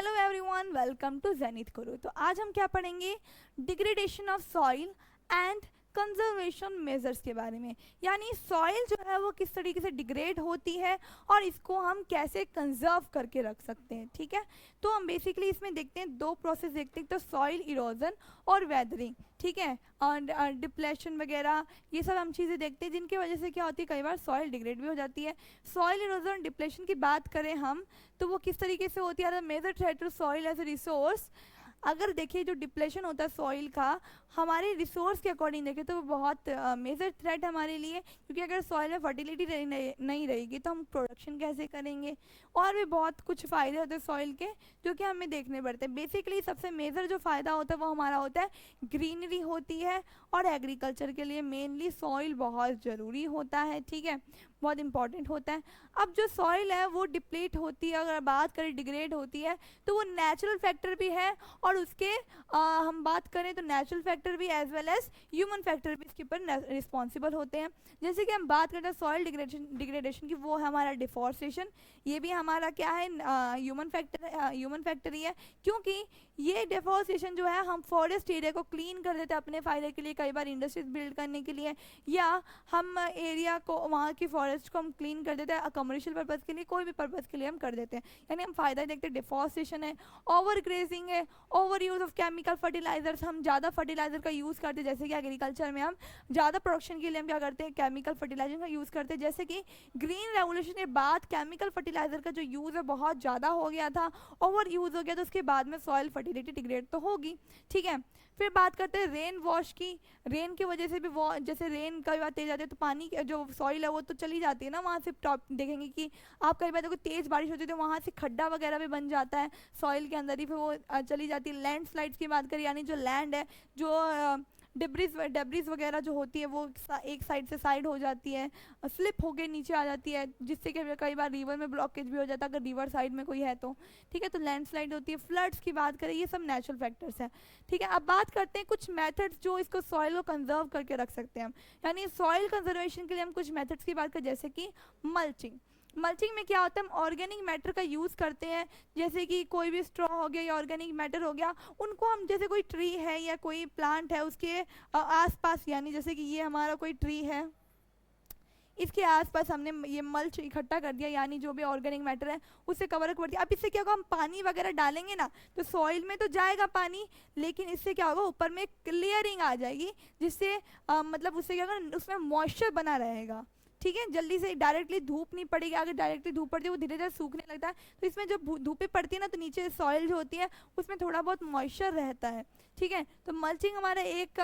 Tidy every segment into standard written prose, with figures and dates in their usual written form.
Hello everyone, welcome to Zenith Guru. तो आज हम क्या पढ़ेंगे? Degradation of soil and conservation measures के बारे में। यानी सॉइल जो है वो किस तरीके से डिग्रेड होती है और इसको हम कैसे कंजर्व करके रख सकते हैं। ठीक है, तो हम बेसिकली इसमें देखते हैं दो प्रोसेस देखते हैं, तो सॉइल इरोजन और वेदरिंग। ठीक है, और डिप्लेशन वगैरह ये सब हम चीज़ें देखते हैं जिनकी वजह से क्या होती है, कई बार सॉइल डिग्रेड भी हो जाती है। सॉइल इरोजन डिप्लेशन की बात करें हम तो वो किस तरीके से होती है? Major threat to soil as a resource. अगर देखिए जो डिप्लेशन होता है सॉइल का हमारे रिसोर्स के अकॉर्डिंग देखें तो वो बहुत मेजर थ्रेट है हमारे लिए, क्योंकि अगर सॉइल में फर्टिलिटी नहीं रहेगी तो हम प्रोडक्शन कैसे करेंगे। और भी बहुत कुछ फ़ायदे होते हैं सॉइल के जो कि हमें देखने पड़ते हैं। बेसिकली सबसे मेजर जो फ़ायदा होता है वो हमारा होता है ग्रीनरी होती है, और एग्रीकल्चर के लिए मेनली सॉइल बहुत ज़रूरी होता है। ठीक है, बहुत इंपॉर्टेंट होता है। अब जो सॉइल है वो डिप्लीट होती है, अगर बात करें डिग्रेड होती है तो वो नेचुरल फैक्टर भी है, और उसके हम बात करें तो नेचुरल फैक्टर भी as well as human factor भी इसके ऊपर रिस्पॉन्सिबल होते हैं। जैसे कि हम बात करते हैं सॉइल डिग्रेडेशन की, वो है हमारा डिफॉरेस्टेशन। ये भी हमारा क्या है? ह्यूमन फैक्टर ही है, क्योंकि ये डिफॉरेस्टेशन जो है हम फॉरेस्ट एरिया को क्लीन कर देते हैं अपने फ़ायदे के लिए, कई बार इंडस्ट्रीज बिल्ड करने के लिए, या हम एरिया को वहाँ की फॉरेस्ट को हम क्लीन कर देते हैं कमर्शियल पर्पज़ के लिए, कोई भी पर्पज़ के लिए हम कर देते हैं। यानी हम फ़ायदा देखते हैं। डिफॉरेस्टेशन है, ओवर ग्रेजिंग है, over use of chemical fertilizers, हम ज़्यादा फर्टिलाइजर का यूज़ करते हैं। जैसे कि एग्रीकल्चर में हम ज़्यादा प्रोडक्शन के लिए हम क्या करते हैं? केमिकल फर्टिलाइजर का यूज़ करते हैं। जैसे कि ग्रीन रेवोल्यूशन के बाद केमिकल फर्टिलाइजर का जो यूज़ है बहुत ज़्यादा हो गया था, ओवर यूज़ हो गया, तो उसके बाद में सॉइल फर्टिलिटी डिग्रेड तो होगी। ठीक है, फिर बात करते हैं रेन वॉश की। रेन की वजह से भी जैसे रेन कई बार तेज आती है तो पानी जो सॉइल है वो तो चली जाती है ना, वहाँ से टॉप देखेंगे कि आप कई बार देखो तेज़ बारिश होती है तो वहाँ से खड्डा वगैरह भी बन जाता है सॉइल के अंदर ही, फिर वो चली जाती है। लैंडस्लाइड्स की बात करें, यानी जो लैंड है, जो डेब्रिज वगैरह जो होती है वो एक साइड से साइड हो जाती है, स्लिप होके नीचे आ जाती है, जिससे कि कई बार रिवर में ब्लॉकेज भी हो जाता है अगर रिवर साइड में कोई है तो। ठीक है, तो लैंडस्लाइड होती है। फ्लड्स की बात करें, ये सब नेचुरल फैक्टर्स हैं। ठीक है, अब बात करते हैं कुछ मेथड्स जो इसको सॉइल को कंजर्व करके रख सकते हैं हम। यानी सॉइल कंजर्वेशन के लिए हम कुछ मेथड्स की बात करें, जैसे कि मल्चिंग। मल्चिंग में क्या होता है? हम ऑर्गेनिक मैटर का यूज़ करते हैं, जैसे कि कोई भी स्ट्रॉ हो गया या ऑर्गेनिक मैटर हो गया, उनको हम जैसे कोई ट्री है या कोई प्लांट है उसके आसपास, यानी जैसे कि ये हमारा कोई ट्री है, इसके आसपास हमने ये मल्च इकट्ठा कर दिया, यानी जो भी ऑर्गेनिक मैटर है उससे कवर कर दिया। अब इससे क्या होगा? हम पानी वगैरह डालेंगे ना तो सॉइल में तो जाएगा पानी, लेकिन इससे क्या होगा? ऊपर में क्लियरिंग आ जाएगी, जिससे मतलब उससे क्या होगा? उसमें मॉइस्चर बना रहेगा। ठीक है, जल्दी से डायरेक्टली धूप नहीं पड़ेगी। अगर डायरेक्टली धूप पड़ती है वो धीरे धीरे सूखने लगता है, तो इसमें जब धूपें पड़ती है ना तो नीचे सॉइल जो होती है उसमें थोड़ा बहुत मॉइस्चर रहता है। ठीक है, तो मल्चिंग हमारा एक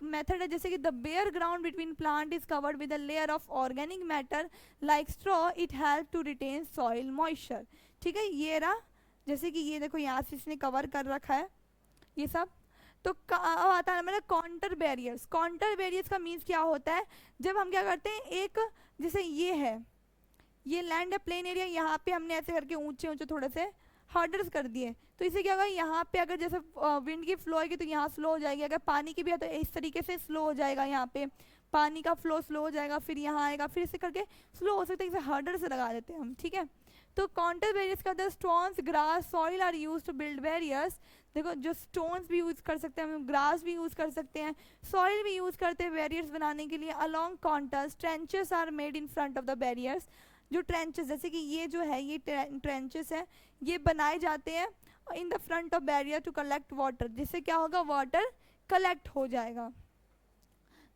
मेथड है। जैसे कि the bare ground between plant is covered with a layer of organic matter like straw, it help to retain soil moisture. ठीक है, ये रहा, जैसे कि ये देखो यहाँ से इसने कवर कर रखा है ये सब। तो अब आता है हमारा काउंटर बैरियर्स। काउंटर बैरियर्स का मीन्स क्या होता है? जब हम क्या करते हैं, एक जैसे ये है, ये लैंड है प्लेन एरिया, यहाँ पे हमने ऐसे करके ऊंचे ऊंचे थोड़े से हार्डर्स कर दिए, तो इससे क्या होगा? यहाँ पे अगर जैसे विंड की फ्लो आएगी तो यहाँ स्लो हो जाएगी, अगर पानी की भी है तो इस तरीके से स्लो हो जाएगा, यहाँ पे पानी का फ्लो स्लो हो जाएगा, फिर यहाँ आएगा, फिर इसे करके स्लो हो सकता है, इसे हार्डर से लगा देते हैं हम। ठीक है, तो काउंटर बैरियर्स का the stones, grass, soil are use to build barriers. देखो जो स्टोन्स भी यूज़ कर सकते हैं हम, ग्रास भी यूज़ कर सकते हैं, सॉइल भी यूज़ करते हैं बैरियर्स बनाने के लिए। Along contours trenches are made in front of the barriers. जो ट्रेंचेस, जैसे कि ये जो है ये ट्रेंचेस है, ये बनाए जाते हैं in the front of barrier to collect water, जिससे क्या होगा? वाटर कलेक्ट हो जाएगा।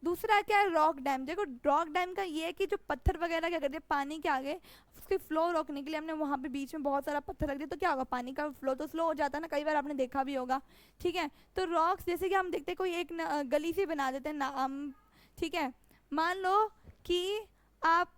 दूसरा क्या है? Rock dam. देखो रॉक डैम का ये है कि जो पत्थर वगैरह क्या करते हैं पानी के आगे उसके फ्लो रोकने के लिए हमने वहाँ पे बीच में बहुत सारा पत्थर रख दिया, तो क्या होगा? पानी का फ्लो तो स्लो हो जाता है ना, कई बार आपने देखा भी होगा। ठीक है, तो रॉक्स जैसे कि हम देखते हैं कोई एक गली से बना देते हैं ना, ठीक है, मान लो कि आप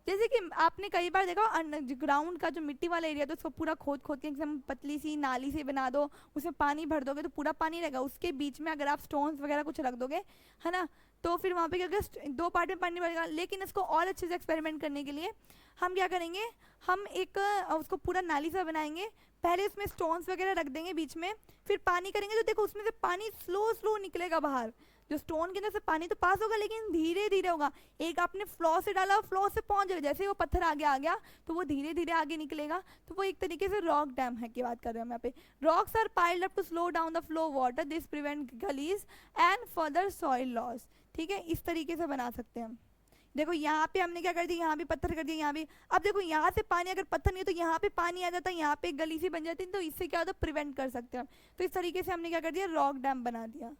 जैसे कि आपने कई बार देखा ग्राउंड का जो मिट्टी वाला एरिया तो उसको पूरा खोद खोद के एकदम पतली सी नाली से बना दो, उसमें पानी भर दोगे तो पूरा पानी रहेगा, उसके बीच में अगर आप स्टोन्स वगैरह कुछ रख दोगे, है ना, तो फिर वहाँ पे क्या होगा? दो पार्ट में पानी भरेगा। लेकिन इसको और अच्छे से एक्सपेरिमेंट करने के लिए हम क्या करेंगे? हम एक उसको पूरा नाली सा बनाएंगे, पहले उसमें स्टोन्स वगैरह रख देंगे बीच में, फिर पानी करेंगे तो देखो उसमें से पानी स्लो स्लो निकलेगा बाहर, जो स्टोन के अंदर से पानी तो पास होगा लेकिन धीरे धीरे होगा। एक आपने फ्लो से डाला, फ्लो से पहुंच जाएगा, जैसे वो पत्थर आगे आ गया तो वो धीरे धीरे आगे निकलेगा। तो वो एक तरीके से रॉक डैम है की बात कर रहे हैं हम यहाँ पे। Rocks are piled up to slow down the flow of water, this prevent gullies and further soil loss. ठीक है, इस तरीके से बना सकते हैं हम। देखो यहाँ पे हमने क्या कर दिया, यहाँ भी पत्थर कर दिया, यहाँ भी। अब देखो यहाँ से पानी, अगर पत्थर नहीं तो यहाँ पे पानी आ जाता है, यहाँ पे एक गली सी बन जाती है, तो इससे क्या होता है, प्रिवेंट कर सकते हैं हम। तो इस तरीके से हमने क्या कर दिया, रॉक डैम बना दिया।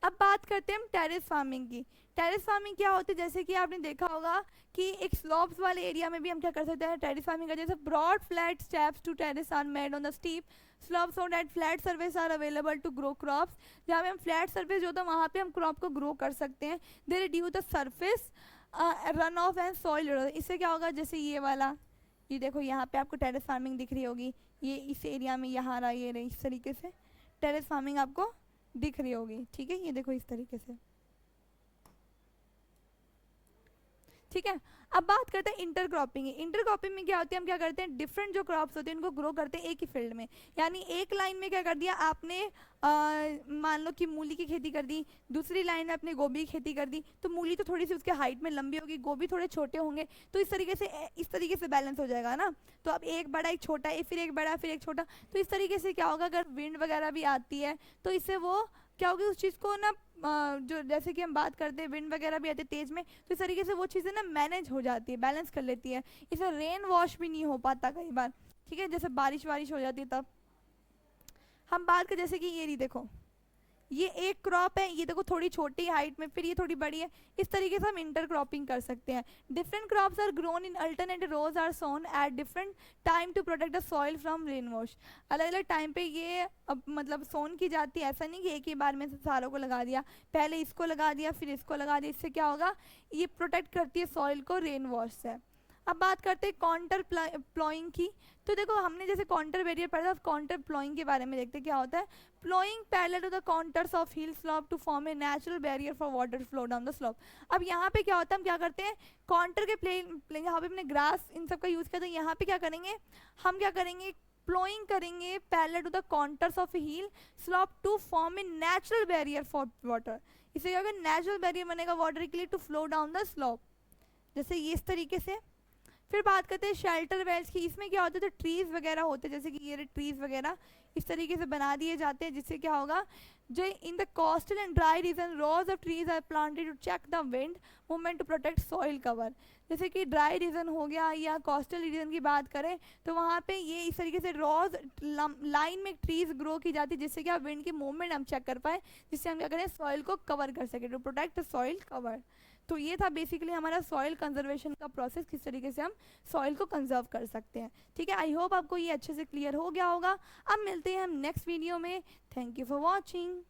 अब बात करते हैं हम टेरेस फार्मिंग की। टेरेस फार्मिंग क्या होती है, जैसे कि आपने देखा होगा कि एक स्लॉप्स वाले एरिया में भी हम क्या कर सकते हैं, टेरेस फार्मिंग का। जैसे broad flat steps to terrace are made on the steep slopes so that flat surface are available to grow crops. जहाँ पे हम फ्लैट सर्फेस जो होता है वहाँ पे हम क्रॉप को ग्रो कर सकते हैं। They reduce the surface run of and soil. इससे क्या होगा, जैसे ये वाला, ये देखो यहाँ पे आपको टेरेस फार्मिंग दिख रही होगी, ये इस एरिया में यहाँ रहा, ये रही, इस तरीके से टेरेस फार्मिंग आपको दिख रही होगी। ठीक है, ये देखो इस तरीके से। ठीक है, अब बात करते हैं इंटरक्रॉपिंग। इंटरक्रॉपिंग में क्या होती है, हम क्या करते हैं, डिफरेंट जो क्रॉप्स होते हैं इनको ग्रो करते हैं एक ही फील्ड में। यानी एक लाइन में क्या कर दिया आपने, मान लो कि मूली की खेती कर दी, दूसरी लाइन में आपने गोभी की खेती कर दी, तो मूली तो थोड़ी सी उसके हाइट में लंबी होगी, गोभी थोड़े छोटे होंगे, तो इस तरीके से बैलेंस हो जाएगा ना। तो अब एक बड़ा एक छोटा, फिर एक बड़ा फिर एक छोटा, तो इस तरीके से क्या होगा, अगर विंड वगैरह भी आती है तो इससे वो क्या होगी, उस चीज़ को ना जो जैसे कि हम बात करते हैं विंड वगैरह भी आते हैं तेज़ में, तो इस तरीके से वो चीज़ें ना मैनेज हो जाती है, बैलेंस कर लेती है। इसमें रेन वॉश भी नहीं हो पाता कई बार। ठीक है, जैसे बारिश वारिश हो जाती है तब हम बात करें, जैसे कि ये रही देखो, ये एक क्रॉप है, ये देखो थोड़ी छोटी हाइट में, फिर ये थोड़ी बड़ी है, इस तरीके से हम इंटरक्रॉपिंग कर सकते हैं। Different crops are grown in alternate rows are sown at different time to protect the soil from rain wash. अलग अलग टाइम पे ये मतलब सोन की जाती है, ऐसा नहीं कि एक ही बार में सारों को लगा दिया, पहले इसको लगा दिया फिर इसको लगा दिया। इससे क्या होगा, ये प्रोटेक्ट करती है सॉइल को रेन वॉश से। अब बात करते हैं काउंटर प्लॉइंग की। तो देखो हमने जैसे काउंटर बैरियर पढ़ा था, काउंटर प्लॉइंग के बारे में देखते हैं क्या होता है। Ploughing parallel to the contours of hill slope to form a natural barrier for water flow down the slope. अब यहाँ पे क्या होता है, हम क्या करते हैं, काउंटर के प्लेन यहाँ पे हमने ग्रास इन सब का यूज़ किया, तो यहाँ पे क्या करेंगे, हम क्या करेंगे, प्लॉइंग करेंगे parallel to the contours of hill slope to form a natural barrier for water. इससे क्या होगा, नेचुरल बैरियर बनेगा वाटर के लिए to flow down the slope, जैसे ये इस तरीके से। फिर बात करते हैं शेल्टर वेल्स की। इसमें क्या होता है, तो ट्रीज़ वगैरह होते हैं, जैसे कि ये ट्रीज़ वगैरह इस तरीके से बना दिए जाते हैं, जिससे क्या होगा, जो in the coastal and dry region rows of trees are planted to check the wind movement to protect soil cover. जैसे कि ड्राई रीजन हो गया या कोस्टल रीजन की बात करें तो वहाँ पे ये इस तरीके से रोज लाइन में ट्रीज ग्रो की जाती है, जिससे क्या विंड की मूवमेंट हम चेक कर पाए, जिससे हम क्या करें, सॉइल को कवर कर सके, टू प्रोटेक्ट सॉइल कवर। तो ये था बेसिकली हमारा सॉइल कंजर्वेशन का प्रोसेस, किस तरीके से हम सॉइल को कंजर्व कर सकते हैं। ठीक है, आई होप आपको ये अच्छे से क्लियर हो गया होगा। अब मिलते हैं हम नेक्स्ट वीडियो में। Thank you for watching.